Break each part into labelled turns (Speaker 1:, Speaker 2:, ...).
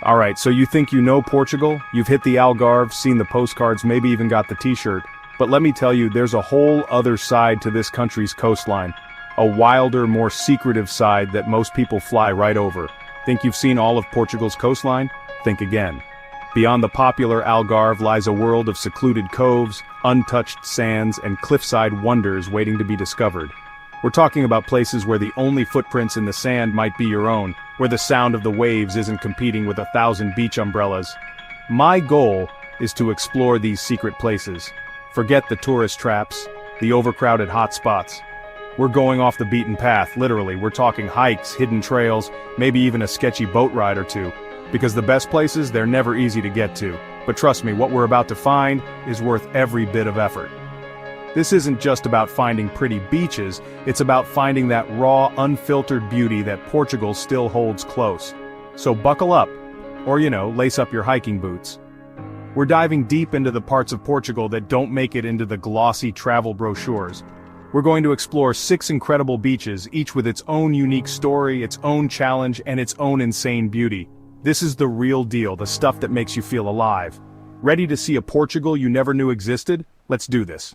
Speaker 1: Alright, so you think you know Portugal? You've hit the Algarve, seen the postcards, maybe even got the t-shirt. But let me tell you, there's a whole other side to this country's coastline. A wilder, more secretive side that most people fly right over. Think you've seen all of Portugal's coastline? Think again. Beyond the popular Algarve lies a world of secluded coves, untouched sands, and cliffside wonders waiting to be discovered. We're talking about places where the only footprints in the sand might be your own, where the sound of the waves isn't competing with 1,000 beach umbrellas. My goal is to explore these secret places. Forget the tourist traps, the overcrowded hotspots. We're going off the beaten path, literally. We're talking hikes, hidden trails, maybe even a sketchy boat ride or two. Because the best places, they're never easy to get to. But trust me, what we're about to find is worth every bit of effort. This isn't just about finding pretty beaches, it's about finding that raw, unfiltered beauty that Portugal still holds close. So buckle up, or lace up your hiking boots. We're diving deep into the parts of Portugal that don't make it into the glossy travel brochures. We're going to explore 6 incredible beaches, each with its own unique story, its own challenge, and its own insane beauty. This is the real deal, the stuff that makes you feel alive. Ready to see a Portugal you never knew existed? Let's do this.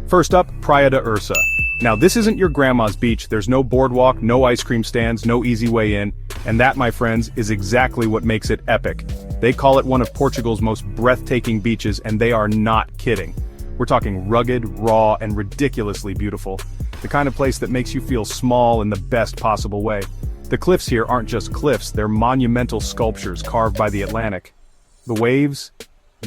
Speaker 1: First up, Praia da Ursa. Now this isn't your grandma's beach, there's no boardwalk, no ice cream stands, no easy way in, and that, my friends, is exactly what makes it epic. They call it one of Portugal's most breathtaking beaches, and they are not kidding. We're talking rugged, raw, and ridiculously beautiful. The kind of place that makes you feel small in the best possible way. The cliffs here aren't just cliffs, they're monumental sculptures carved by the Atlantic. The waves?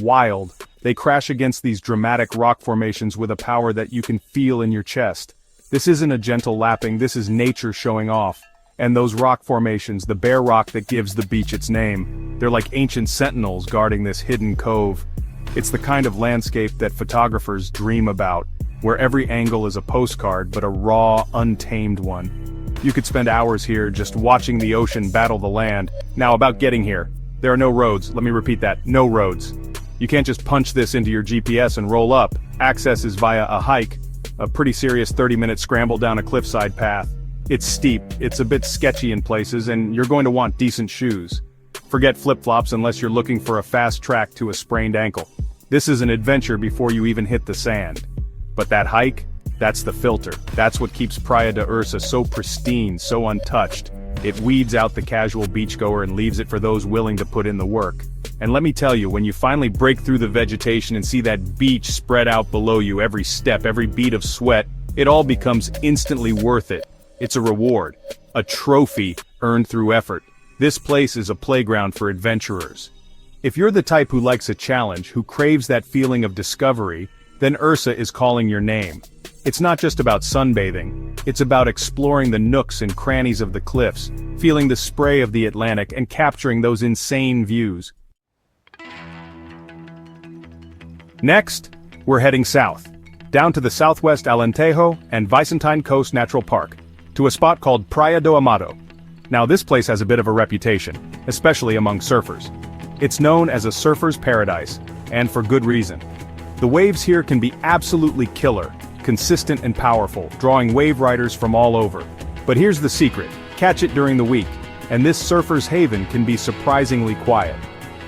Speaker 1: Wild. They crash against these dramatic rock formations with a power that you can feel in your chest. This isn't a gentle lapping, this is nature showing off. And those rock formations, the bare rock that gives the beach its name, they're like ancient sentinels guarding this hidden cove. It's the kind of landscape that photographers dream about, where every angle is a postcard but a raw, untamed one. You could spend hours here just watching the ocean battle the land. Now about getting here. There are no roads, let me repeat that, no roads. You can't just punch this into your GPS and roll up. Access is via a hike, a pretty serious 30-minute scramble down a cliffside path. It's steep, it's a bit sketchy in places, and you're going to want decent shoes. Forget flip-flops unless you're looking for a fast track to a sprained ankle. This is an adventure before you even hit the sand. But that hike, that's the filter. That's what keeps Praia da Ursa so pristine, so untouched. It weeds out the casual beachgoer and leaves it for those willing to put in the work. And let me tell you, when you finally break through the vegetation and see that beach spread out below you, every step, every bead of sweat, it all becomes instantly worth it. It's a reward, a trophy earned through effort. This place is a playground for adventurers. If you're the type who likes a challenge, who craves that feeling of discovery, then Ursa is calling your name. It's not just about sunbathing, it's about exploring the nooks and crannies of the cliffs, feeling the spray of the Atlantic and capturing those insane views. Next, we're heading south, down to the southwest Alentejo and Vicentine Coast Natural Park, to a spot called Praia do Amado. Now this place has a bit of a reputation, especially among surfers. It's known as a surfer's paradise, and for good reason. The waves here can be absolutely killer, consistent and powerful, drawing wave riders from all over. But here's the secret, catch it during the week, and this surfer's haven can be surprisingly quiet.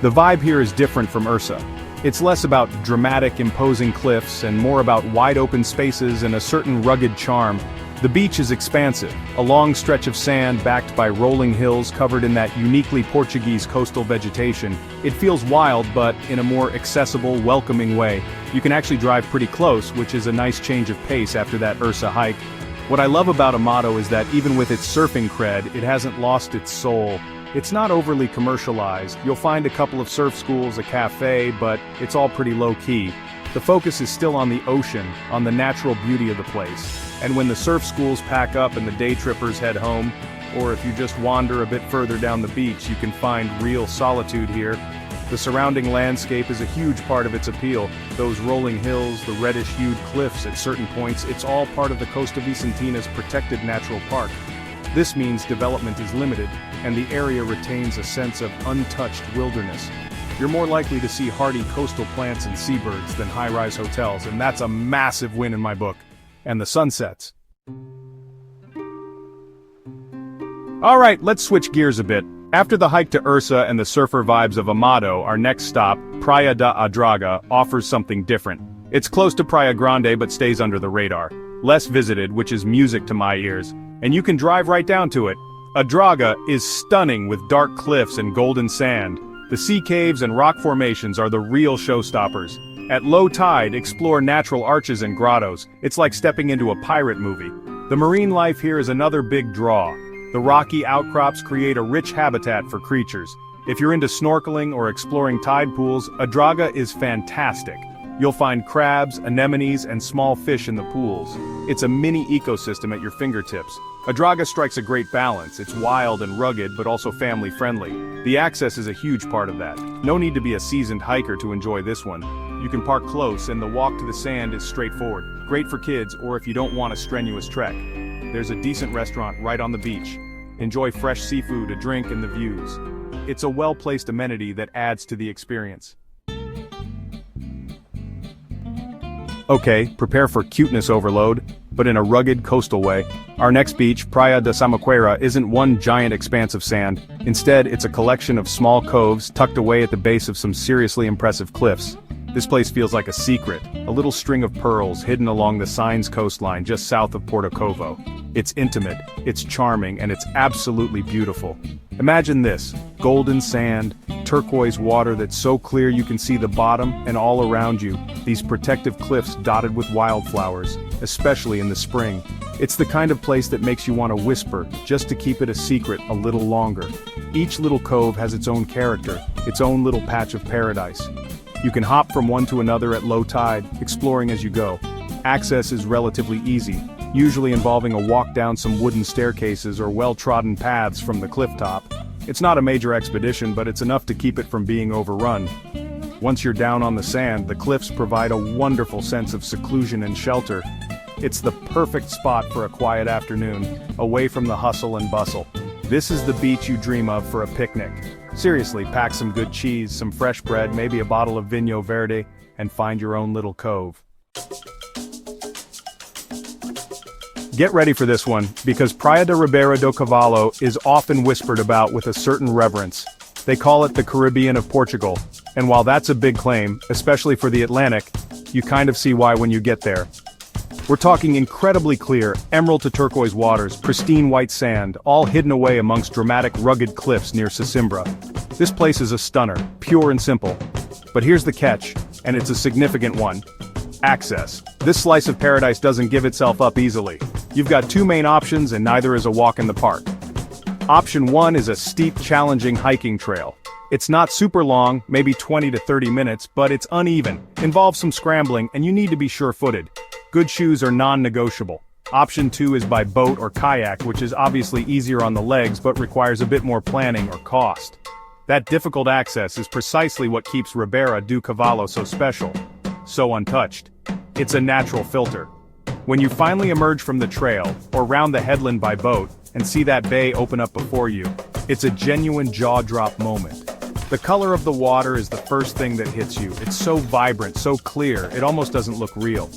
Speaker 1: The vibe here is different from Ursa. It's less about dramatic, imposing cliffs and more about wide-open spaces and a certain rugged charm. The beach is expansive, a long stretch of sand backed by rolling hills covered in that uniquely Portuguese coastal vegetation. It feels wild, but in a more accessible, welcoming way. You can actually drive pretty close, which is a nice change of pace after that Ursa hike. What I love about Amado is that even with its surfing cred, it hasn't lost its soul. It's not overly commercialized. You'll find a couple of surf schools, a cafe, but it's all pretty low-key. The focus is still on the ocean, on the natural beauty of the place. And when the surf schools pack up and the day trippers head home, or if you just wander a bit further down the beach, you can find real solitude here. The surrounding landscape is a huge part of its appeal. Those rolling hills, the reddish-hued cliffs at certain points, it's all part of the Costa Vicentina's protected natural park. This means development is limited, and the area retains a sense of untouched wilderness. You're more likely to see hardy coastal plants and seabirds than high-rise hotels, and that's a massive win in my book. And the sunsets. Alright, let's switch gears a bit. After the hike to Ursa and the surfer vibes of Amado, our next stop, Praia da Adraga, offers something different. It's close to Praia Grande but stays under the radar. Less visited, which is music to my ears. And you can drive right down to it. Adraga is stunning with dark cliffs and golden sand. The sea caves and rock formations are the real showstoppers. At low tide, explore natural arches and grottos. It's like stepping into a pirate movie. The marine life here is another big draw. The rocky outcrops create a rich habitat for creatures. If you're into snorkeling or exploring tide pools, Adraga is fantastic. You'll find crabs, anemones, and small fish in the pools. It's a mini ecosystem at your fingertips. Adraga strikes a great balance. It's wild and rugged, but also family-friendly. The access is a huge part of that. No need to be a seasoned hiker to enjoy this one. You can park close and the walk to the sand is straightforward. Great for kids or if you don't want a strenuous trek. There's a decent restaurant right on the beach. Enjoy fresh seafood, a drink, and the views. It's a well-placed amenity that adds to the experience. Okay, prepare for cuteness overload, but in a rugged coastal way. Our next beach, Praia da Samaquera, isn't one giant expanse of sand. Instead, it's a collection of small coves tucked away at the base of some seriously impressive cliffs. This place feels like a secret, a little string of pearls hidden along the Sines coastline just south of Porto Covo. It's intimate, it's charming, and it's absolutely beautiful. Imagine this, golden sand, turquoise water that's so clear you can see the bottom, and all around you, these protective cliffs dotted with wildflowers, especially in the spring. It's the kind of place that makes you want to whisper, just to keep it a secret a little longer. Each little cove has its own character, its own little patch of paradise. You can hop from one to another at low tide, exploring as you go. Access is relatively easy, usually involving a walk down some wooden staircases or well-trodden paths from the cliff top. It's not a major expedition, but it's enough to keep it from being overrun. Once you're down on the sand, the cliffs provide a wonderful sense of seclusion and shelter. It's the perfect spot for a quiet afternoon, away from the hustle and bustle. This is the beach you dream of for a picnic. Seriously, pack some good cheese, some fresh bread, maybe a bottle of Vinho Verde, and find your own little cove. Get ready for this one, because Praia da Ribeira do Cavalo is often whispered about with a certain reverence. They call it the Caribbean of Portugal, and while that's a big claim, especially for the Atlantic, you kind of see why when you get there. We're talking incredibly clear, emerald to turquoise waters, pristine white sand, all hidden away amongst dramatic rugged cliffs near Sesimbra. This place is a stunner, pure and simple. But here's the catch, and it's a significant one. Access. This slice of paradise doesn't give itself up easily. You've got two main options and neither is a walk in the park. Option 1 is a steep, challenging hiking trail. It's not super long, maybe 20 to 30 minutes, but it's uneven, involves some scrambling, and you need to be sure-footed. Good shoes are non-negotiable. Option 2 is by boat or kayak, which is obviously easier on the legs but requires a bit more planning or cost. That difficult access is precisely what keeps Ribeira do Cavalo so special, so untouched. It's a natural filter. When you finally emerge from the trail, or round the headland by boat, and see that bay open up before you, it's a genuine jaw-drop moment. The color of the water is the first thing that hits you. It's so vibrant, so clear, it almost doesn't look real.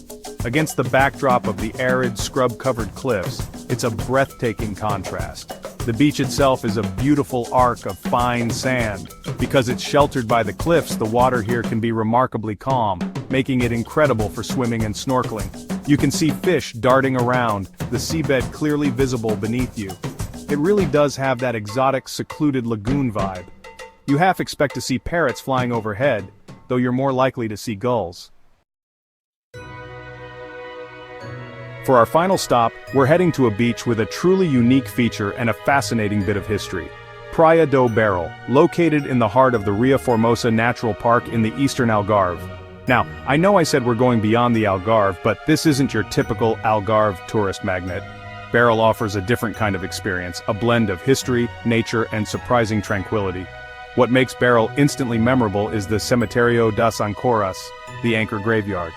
Speaker 1: Against the backdrop of the arid, scrub-covered cliffs, it's a breathtaking contrast. The beach itself is a beautiful arc of fine sand. Because it's sheltered by the cliffs, the water here can be remarkably calm, making it incredible for swimming and snorkeling. You can see fish darting around, the seabed clearly visible beneath you. It really does have that exotic, secluded lagoon vibe. You half expect to see parrots flying overhead, though you're more likely to see gulls. For our final stop, we're heading to a beach with a truly unique feature and a fascinating bit of history. Praia do Barril, located in the heart of the Ria Formosa Natural Park in the eastern Algarve. Now, I know I said we're going beyond the Algarve, but this isn't your typical Algarve tourist magnet. Barril offers a different kind of experience, a blend of history, nature, and surprising tranquility. What makes Barril instantly memorable is the Cemitério das Ancoras, the anchor graveyard.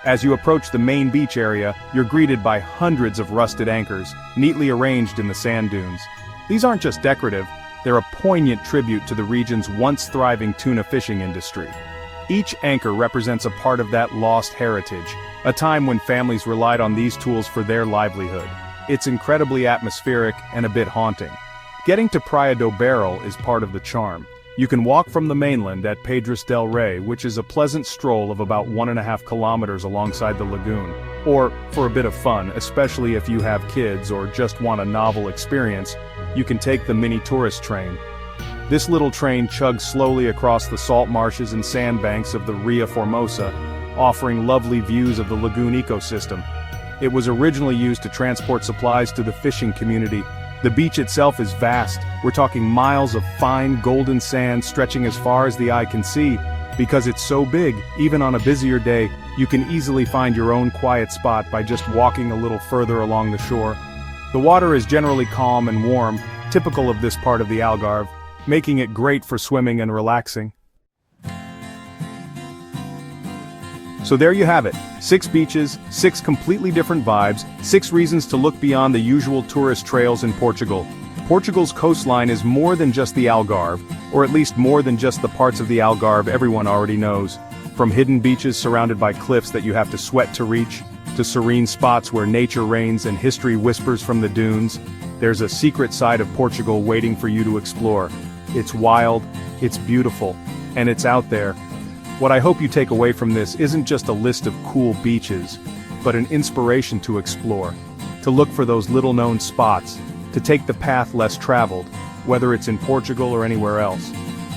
Speaker 1: As you approach the main beach area, you're greeted by hundreds of rusted anchors, neatly arranged in the sand dunes. These aren't just decorative, they're a poignant tribute to the region's once thriving tuna fishing industry. Each anchor represents a part of that lost heritage, a time when families relied on these tools for their livelihood. It's incredibly atmospheric and a bit haunting. Getting to Praia da Ursa is part of the charm. You can walk from the mainland at Pedras del Rey, which is a pleasant stroll of about 1.5 kilometers alongside the lagoon. Or, for a bit of fun, especially if you have kids or just want a novel experience, you can take the mini tourist train. This little train chugs slowly across the salt marshes and sandbanks of the Ria Formosa, offering lovely views of the lagoon ecosystem. It was originally used to transport supplies to the fishing community. The beach itself is vast. We're talking miles of fine golden sand stretching as far as the eye can see. Because it's so big, even on a busier day, you can easily find your own quiet spot by just walking a little further along the shore. The water is generally calm and warm, typical of this part of the Algarve, making it great for swimming and relaxing. So there you have it, 6 beaches, 6 completely different vibes, 6 reasons to look beyond the usual tourist trails in Portugal. Portugal's coastline is more than just the Algarve, or at least more than just the parts of the Algarve everyone already knows. From hidden beaches surrounded by cliffs that you have to sweat to reach, to serene spots where nature reigns and history whispers from the dunes, there's a secret side of Portugal waiting for you to explore. It's wild, it's beautiful, and it's out there. What I hope you take away from this isn't just a list of cool beaches, but an inspiration to explore, to look for those little-known spots, to take the path less traveled, whether it's in Portugal or anywhere else.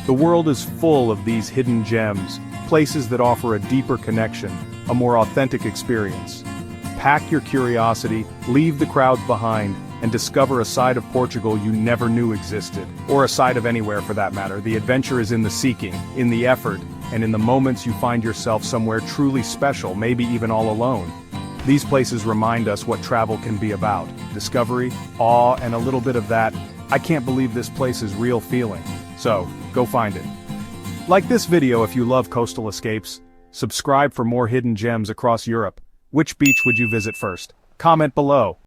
Speaker 1: The world is full of these hidden gems, places that offer a deeper connection, a more authentic experience. Pack your curiosity, leave the crowds behind, and discover a side of Portugal you never knew existed, or a side of anywhere for that matter. The adventure is in the seeking, in the effort, and in the moments you find yourself somewhere truly special, maybe even all alone. These places remind us what travel can be about: discovery, awe, and a little bit of that "I can't believe this place is real" feeling. So, go find it. Like this video if you love coastal escapes. Subscribe for more hidden gems across Europe. Which beach would you visit first? Comment below.